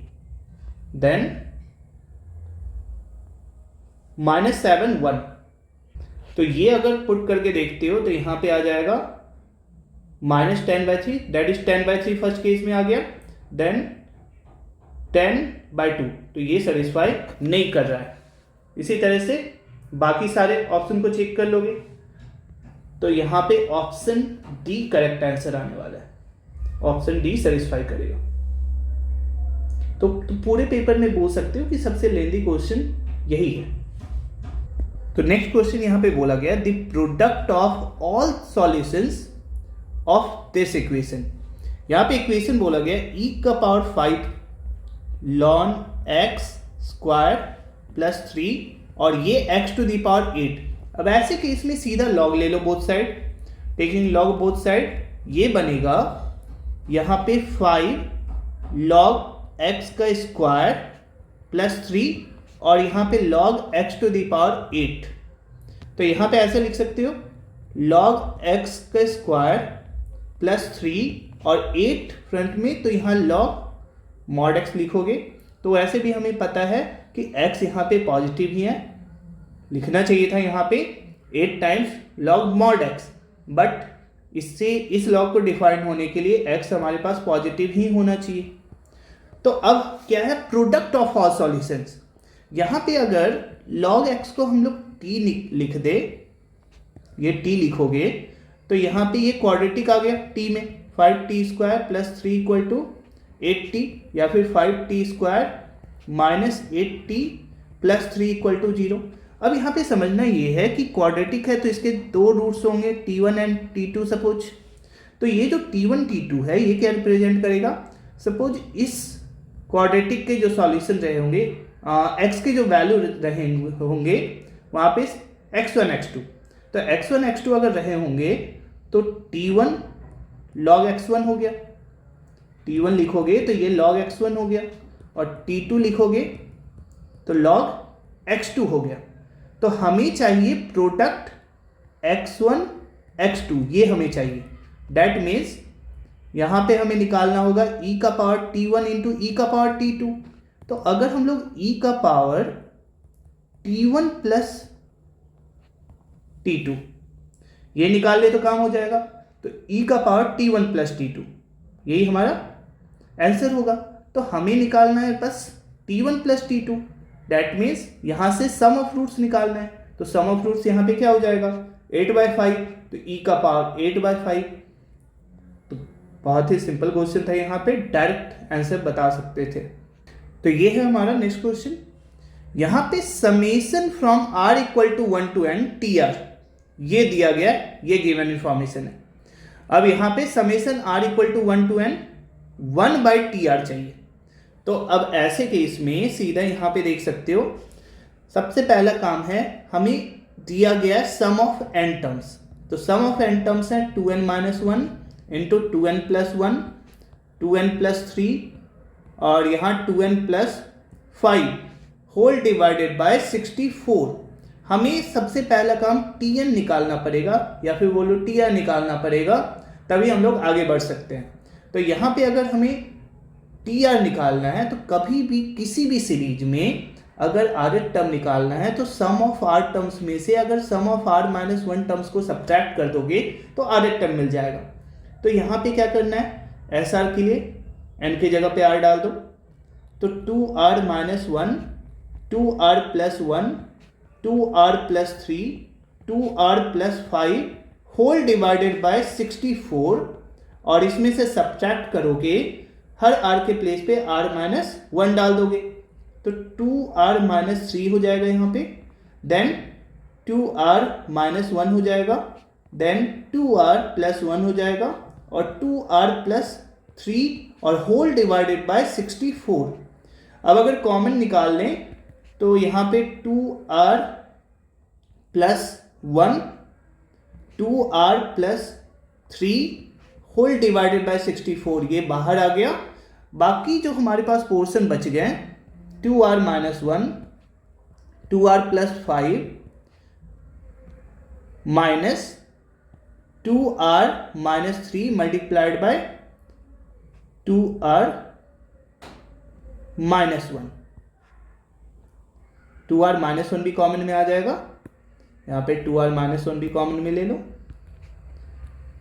देन -7 1। तो ये अगर पुट करके देखते हो तो यहां पे आ जाएगा -10/3, दैट इज 10/3 फर्स्ट केस में आ गया, देन 10/2। तो ये सेटिस्फाई नहीं कर रहा है। इसी तरह से बाकी सारे ऑप्शन को चेक कर लोगे तो यहां पे ऑप्शन डी करेक्ट आंसर आने वाला है। ऑप्शन डी सेटिस्फाई करेगा। तो पूरे पेपर में बोल सकते हो कि सबसे लेंदी क्वेश्चन यही है। तो नेक्स्ट क्वेश्चन यहां पे बोला गया the product of all solutions of this equation. यहां पे इक्वेशन बोला गया e⁵ ln x square plus 3 और ये x⁸8। अब ऐसे केस में सीधा log ले लो both side. Taking log both side ये बनेगा यहां पे 5 log x का स्क्वायर प्लस 3 और यहां पे log x⁸8। तो यहां पे ऐसे लिख सकते हो log x का स्क्वायर प्लस 3 और 8 फ्रंट में, तो यहां log mod x लिखोगे। तो ऐसे भी हमें पता है कि x यहां पे पॉजिटिव ही है, लिखना चाहिए था यहां पे 8 times log mod x, but इससे इस लॉग को डिफाइन होने के लिए x हमारे पास पॉजिटिव ही होना चाहिए। तो अब क्या है प्रोडक्ट ऑफ ऑल सॉल्यूशंस। यहां पे अगर log x को हम लोग t लिख दे, ये t लिखोगे तो यहां पे ये क्वाड्रेटिक आ गया t में, 5t² plus 3 equal to 8t, या फिर 5t² minus 8t plus 3 equal to 0। अब यहाँ पे समझना ये है कि क्वाड्रेटिक है तो इसके दो रूट्स होंगे t1 एंड t2 सपोज। तो ये जो t1 t2 है ये क्या रिप्रेजेंट करेगा, सपोज इस क्वाड्रेटिक के जो सॉल्यूशन रहे होंगे x के जो वैल्यू रहे होंगे वहाँ पे x1 x2। तो x1 x2 अगर रहे होंगे तो t1 log x1 हो गया, t1 लिखोगे तो ये log x1 हो गया, और T2 लिखोगे तो log x2 हो गया। तो हमें चाहिए प्रोडक्ट x1 x2, ये हमें चाहिए। दैट मीन्स यहाँ पे हमें निकालना होगा e का पावर t1 इंटू ई का पावर t2। तो अगर हम लोग e का पावर t1 प्लस t2 ये निकाल ले तो काम हो जाएगा। तो e का पावर t1 प्लस t2 यही हमारा आंसर होगा। तो हमें निकालना है बस t1 plus t2। That means यहाँ से सम ऑफ रूट्स निकालना है। तो सम ऑफ रूट्स यहाँ पे क्या हो जाएगा 8/5, तो e का पावर 8/5। तो बहुत ही सिंपल क्वेश्चन था, यहाँ पे डायरेक्ट आंसर बता सकते थे। तो ये है हमारा नेक्स्ट क्वेश्चन। यहाँ पे summation from r equal to 1 to n tr ये दिया गया है, ये गिवन इंफॉर्मेशन है। अब यहाँ पे summation r equal to 1 to n 1/tr चाहिए। तो अब ऐसे केस में सीधा यहाँ पे देख सकते हो, सबसे पहला काम है हमें दिया गया है सम ऑफ n टर्म्स। तो सम ऑफ n टर्म्स है 2n minus 1 into 2n plus 1, 2n plus 3 और यहाँ 2n plus 5 whole divided by 64। हमें सबसे पहला काम tn निकालना पड़ेगा या फिर बोलो tr निकालना पड़ेगा, तभी हम लोग आगे बढ़ सकते हैं। तो यहाँ पे अगर हमें tr निकालना है तो कभी भी किसी भी सीरीज में अगर rth टर्म निकालना है तो सम ऑफ r टर्म्स में से अगर सम ऑफ r माइनस 1 टर्म्स को सब्ट्रैक्ट कर दोगे तो rth टर्म मिल जाएगा। तो यहाँ पे क्या करना है, SR के लिए n की जगह पे r डाल दो। तो 2r minus 1, 2r plus 1, 2r plus 3, 2r plus 5 whole divided by 64 और इसमें से सब्ट्रैक्ट करोगे, हर r के प्लेस पे r माइनस 1 डाल दोगे तो 2r माइनस 3 हो जाएगा यहाँ पे, देन 2r माइनस 1 हो जाएगा, देन 2r प्लस 1 हो जाएगा और 2r प्लस 3 और होल डिवाइडेड बाय 64। अब अगर कॉमन निकाल लें तो यहाँ पे 2r plus 1, 2r plus 3 whole divided by 64 ये बाहर आ गया। बाकी जो हमारे पास पोर्शन बच गए 2r minus 1, 2r plus 5 minus 2r minus 3 multiplied by 2r minus 1। 2r minus 1 भी कॉमन में आ जाएगा, यहाँ पे 2r माइनस 1 भी कॉमन में ले लो,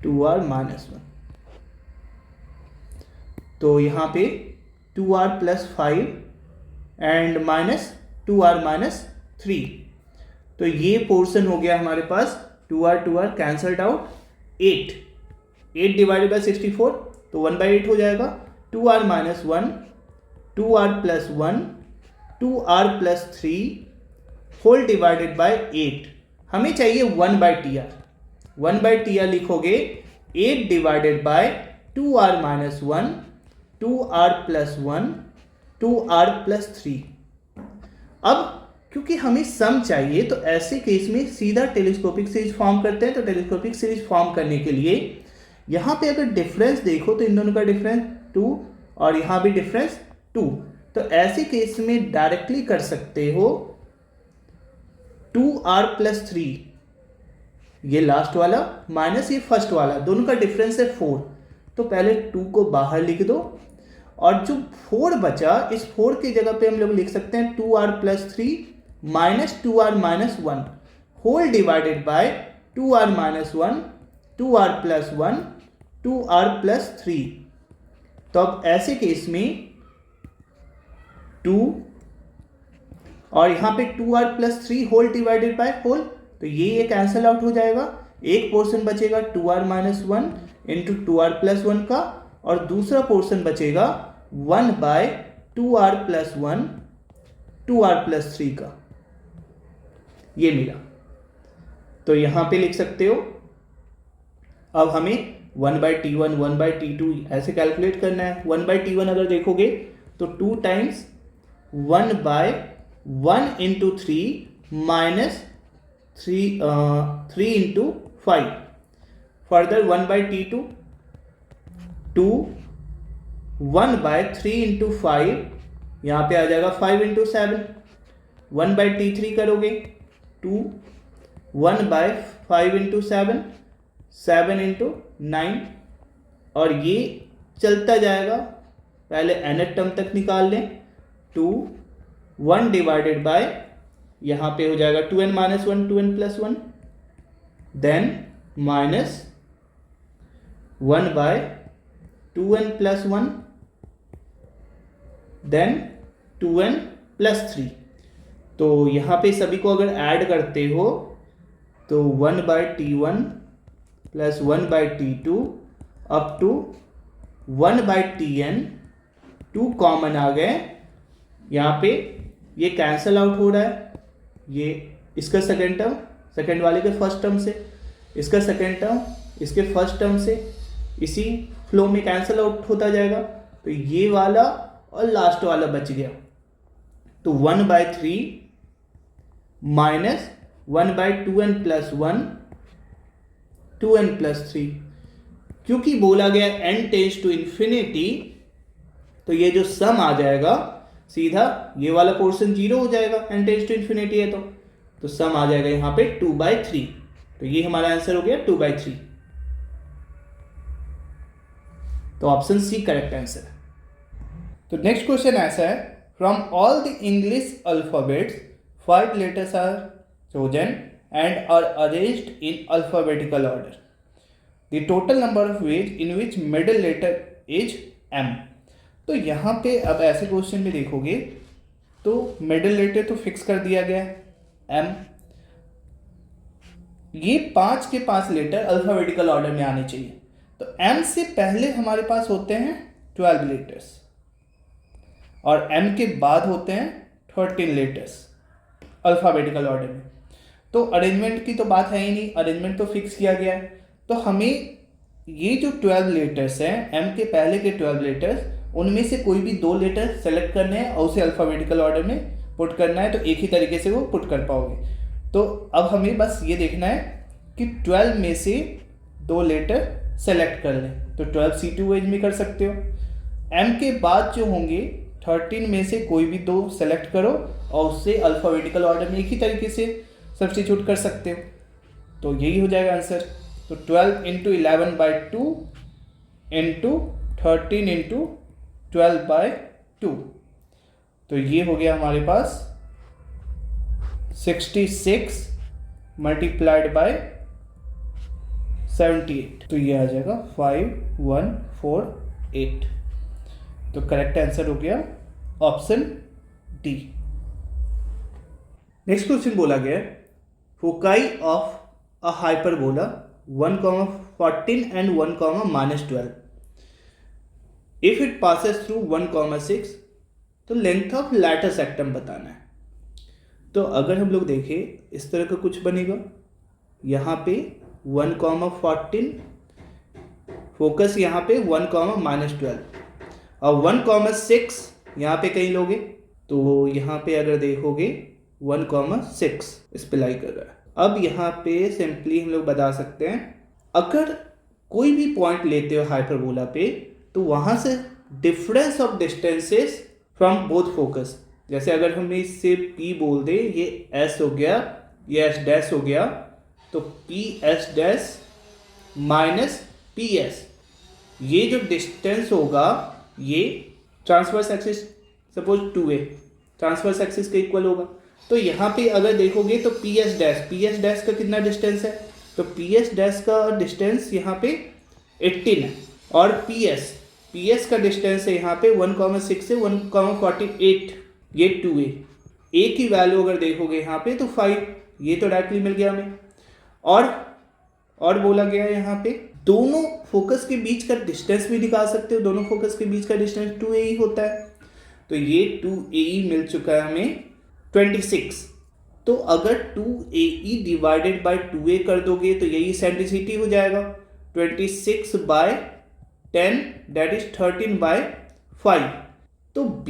2r माइनस 1। तो यहाँ पे 2r plus 5 and minus 2r minus 3। तो ये पोर्शन हो गया हमारे पास, 2r cancelled out, 8 divided by 64 तो 1/8 हो जाएगा। 2r minus 1, 2r plus 1, 2r plus 3 whole divided by 8। हमें चाहिए 1/tr। 1/tr लिखोगे 8 divided by 2r minus 1, 2r plus 1, 2r plus 3। अब क्योंकि हमें सम चाहिए तो ऐसे केस में सीधा टेलीस्कोपिक सीरीज फॉर्म करते हैं। तो टेलीस्कोपिक सीरीज फॉर्म करने के लिए यहाँ पे अगर डिफरेंस देखो तो इन दोनों का डिफरेंस 2 और यहाँ भी डिफरेंस 2। तो ऐसे केस में डायरेक्टली कर सकते हो 2r प्लस 3 ये लास्ट वाला माइनस ये फर्स्ट वाला, दोनों का डिफरेंस है 4। तो पहले 2 को बाहर लिख दो और जो 4 बचा इस 4 की जगह पे हम लोग लिख सकते हैं 2r plus 3 minus 2r minus 1 whole divided by 2r minus 1, 2r plus 1, 2r plus 3। तो अब ऐसे केस में 2 और यहाँ पे 2r plus 3 whole divided by whole, तो ये कैंसल आउट हो जाएगा। एक पोर्शन बचेगा 2r minus 1 into 2r plus 1 का और दूसरा पोर्शन बचेगा 1 bye 2r plus 1, 2r plus 3 का, ये मिला। तो यहां पे लिख सकते हो। अब हमें 1/t1, 1/t2 ऐसे कैलकुलेट करना है। 1/t1 अगर देखोगे तो 2 times 1/1 into 3 minus 3 into 5। Further 1/t2 2 1/3 into 5 यहाँ पे आ जाएगा 5 इंटू 7, 1/t3 करोगे 2, 1/5 इंटू 7, 7 इंटू 9, और ये चलता जाएगा, पहले nth टर्म तक निकाल लें, 2, 1 डिवाइडेड बाय, यहाँ पे हो जाएगा 2n minus 1, 2n plus 1, then minus 1/2n plus 1, then 2n plus 3। तो यहाँ पे सभी को अगर ऐड करते हो तो 1/t1 plus 1/t2 up to 1/tn, 2 common आ गए, यहाँ पे ये कैंसल आउट हो रहा है, ये इसका सेकेंड टर्म सेकेंड वाले के फर्स्ट टर्म से, इसका सेकेंड टर्म इसके फर्स्ट टर्म से, इसी फ्लो में कैंसल आउट होता जाएगा, तो ये वाला और लास्ट वाला बच गया। तो 1/3 minus 1/2n plus 1, 2n plus 3, क्योंकि बोला गया n टेंड्स टू इन्फिनिटी, तो ये जो सम आ जाएगा सीधा ये वाला पोर्शन 0 हो जाएगा, n टेंड्स टू इन्फिनिटी है तो सम आ जाएगा यहाँ पे 2/3। तो ये हमारा आंसर हो गया 2/3। तो ऑप्शन सी करेक्ट आंसर है। तो नेक्स्ट क्वेश्चन ऐसा है, from all the English alphabets 5 letters are chosen and are arranged in alphabetical order, the total number of ways in which middle letter is m। तो यहाँ पे अब ऐसे question में देखोगे तो मिडिल लेटर तो फिक्स कर दिया गया है m, ये 5 के 5 लेटर अल्फाबेटिकल ऑर्डर में आने चाहिए, तो m से पहले हमारे पास होते हैं 12 लेटर्स और m के बाद होते हैं 13 लेटर्स अल्फाबेटिकल ऑर्डर में। तो अरेंजमेंट की तो बात है ही नहीं, अरेंजमेंट तो फिक्स किया गया है। तो हमें ये जो 12 लेटर्स हैं, m के पहले के 12 लेटर्स, उनमें से कोई भी 2 लेटर सेलेक्ट करने हैं और उसे अल्फाबेटिकल ऑर्डर में पुट करना है, तो एक ही तरीके से वो पुट कर पाओगे। तो अब हमें बस ये देखना है कि 12 में से 2 लेटर सेलेक्ट कर लें, तो 12 C2 वेज में कर सकते हो। m के बाद जो होंगे 13 में से कोई भी 2 सेलेक्ट करो और उससे अल्फाबेटिकल ऑर्डर में एक ही तरीके से सब्स्टिट्यूट कर सकते हो, तो यही हो जाएगा आंसर। तो 12 इंटू 11/2 इंटू 13 इंटू 12/2, तो ये हो गया हमारे पास 66 मल्टीप्लाइड बाय 78, तो ये आ जाएगा 5148। तो करेक्ट आंसर हो गया ऑप्शन डी। नेक्स्ट क्वेश्चन बोला गया foci of a hyperbola 1,14 and 1,-12 if it passes through 1,6, तो लेंथ ऑफ लैटर सेक्टम बताना है। तो अगर हम लोग देखें इस तरह का कुछ बनेगा, यहाँ पे 1,14, फोकस यहाँ पे 1,-12 और 1,6 यहाँ पे कहीं लोगे, तो यहाँ पे अगर देखोगे 1,6 इस पे लाई कर रहा है। अब यहाँ पे सिंपली हम लोग बता सकते हैं, अगर कोई भी पॉइंट लेते हो हाइपरबोला पे, तो वहाँ से difference of distances from both focus, जैसे अगर हम इससे P बोल दे, ये S हो गया, ये S डैश हो गया, तो PS डैश माइनस PS, ये जो डिस्टेंस होगा ये transverse axis suppose 2a transverse axis के इक्वल होगा। तो यहाँ पे अगर देखोगे तो PS डैश का कितना डिस्टेंस है, तो PS डैश का डिस्टेंस यहाँ पे 18 है, और PS का डिस्टेंस है यहाँ पे 1,6 से 1,48, ये 2a। a की वैल्यू अगर देखोगे यहाँ पे तो 5, ये तो डायरेक्टली मिल गया हमें। और बोला गया है यहाँ पे दोनों फोकस के बीच का डिस्टेंस भी निकाल सकते हो, दोनों फोकस के बीच का डिस्टेंस 2a ही होता है, तो ये 2a मिल चुका है हमें 26। तो अगर 2ae डिवाइडेड बाय 2a कर दोगे तो यही सेंट्रिसिटी हो जाएगा, 26/10 दैट इज 13/5। तो b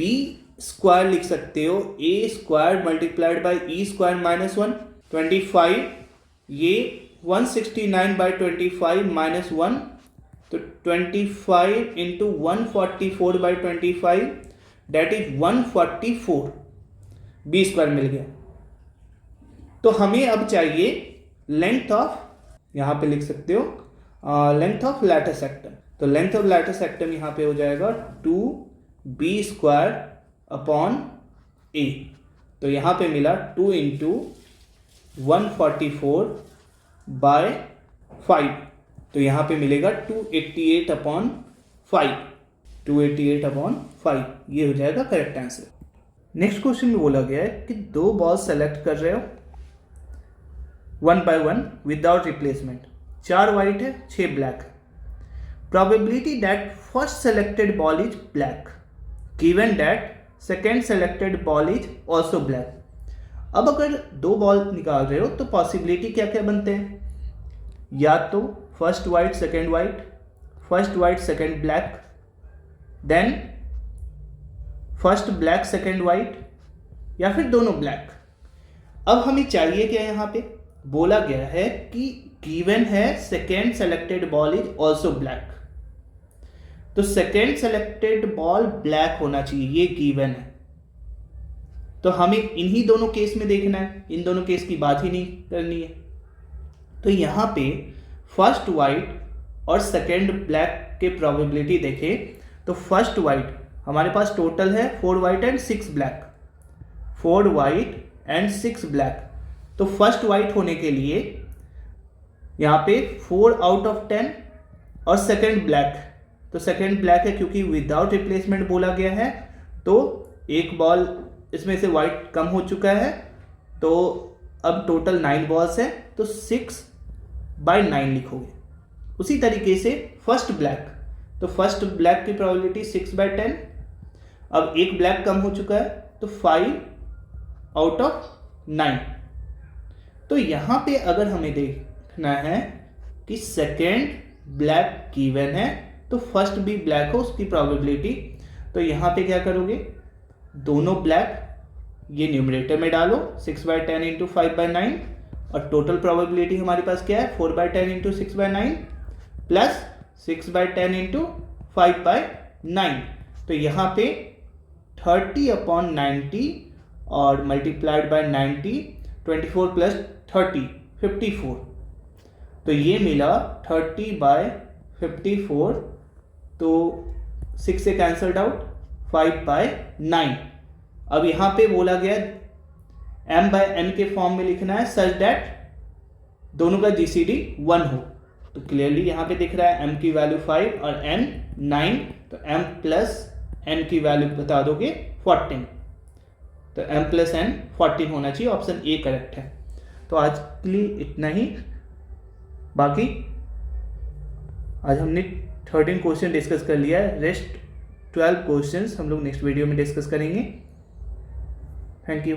स्क्वायर लिख सकते हो, a square multiplied by e square minus 1, 25, ये 169/25 माइनस 1, तो 25 into 144/25, that is 144 B square मिल गया। तो हमें अब चाहिए लेंथ ऑफ, यहाँ पे लिख सकते हो लेंथ ऑफ लैटर सेक्टम। तो लेंथ ऑफ लैटर सेक्टम यहाँ पे हो जाएगा 2b स्क्वायर अपॉन a। तो यहाँ पे मिला 2 इंटू 144 बाय 5, तो यहाँ पे मिलेगा 288 अपॉन 5, 288 अपॉन 5, ये हो जाएगा करेक्ट आंसर। नेक्स्ट क्वेश्चन में बोला गया है कि 2 बॉल सेलेक्ट कर रहे हो 1 बाय 1 विदाउट रिप्लेसमेंट, 4 वाइट है 6 ब्लैक है। Probability that first selected ball is black given that second selected ball is also black. अब अगर 2 बॉल निकाल रहे हो तो पॉसिबिलिटी क्या क्या बनते हैं, या तो first white second white, first white second black, then first black second white, या फिर दोनों ब्लैक। अब हमें चाहिए क्या, यहाँ पे बोला गया है कि गिवन है second selected ball is also black, तो सेकेंड सेलेक्टेड बॉल ब्लैक होना चाहिए, ये गिवन है। तो हमें इन्हीं दोनों केस में देखना है, इन दोनों केस की बात ही नहीं करनी है। तो यहाँ पे फर्स्ट वाइट और सेकेंड ब्लैक के प्रोबेबिलिटी देखें तो फर्स्ट वाइट हमारे पास टोटल है 4 white and 6 black, 4 white and 6 black. तो फर्स्ट वाइट होने के लिए यहाँ पे 4 आउट ऑफ 10 और सेकेंड ब्लैक, तो सेकेंड ब्लैक है क्योंकि विदाउट रिप्लेसमेंट बोला गया है, तो एक बॉल इसमें से वाइट कम हो चुका है, तो अब टोटल 9 बॉल्स है, तो 6 बाय 9 लिखोगे। उसी तरीके से फर्स्ट ब्लैक, तो फर्स्ट ब्लैक की प्रोबेबिलिटी 6 बाय 10, अब एक ब्लैक कम हो चुका है तो 5 आउट ऑफ 9। तो यहाँ पे अगर हमें देखना है कि सेकेंड ब्लैक गिवन है तो फर्स्ट भी ब्लैक हो उसकी प्रोबेबिलिटी, तो यहाँ पे क्या करोगे, दोनों ब्लैक ये न्यूमरेटर में डालो, 6 बाय 10 इंटू 5 बाय 9, और टोटल प्रोबेबिलिटी हमारे पास क्या है 4 by 10 into 6 by 9 plus 6 by 10 into 5 by 9। तो यहाँ पे 30 अपॉन 90 और मल्टीप्लाइड बाय 90, 24 प्लस 30 54, तो ये मिला 30 बाय 54, तो 6 से कैंसल्ड आउट, 5 बाय 9। अब यहाँ पे बोला गया m बाय n के फॉर्म में लिखना है सच दैट दोनों का जीसीडी 1 हो। तो क्लियरली यहाँ पे दिख रहा है m की वैल्यू 5 और n 9, तो m प्लस n की वैल्यू बता दोगे 14, तो m प्लस n 14 होना चाहिए, ऑप्शन ए करेक्ट है। तो आज के लिए इतना ही, बाकी आज हमने 13 क्वेश्चन डिस्कस कर लिया है, रेस्ट 12 क्वेश्चंस हम लोग नेक्स्ट वीडियो में डिस्कस करेंगे। Thank you.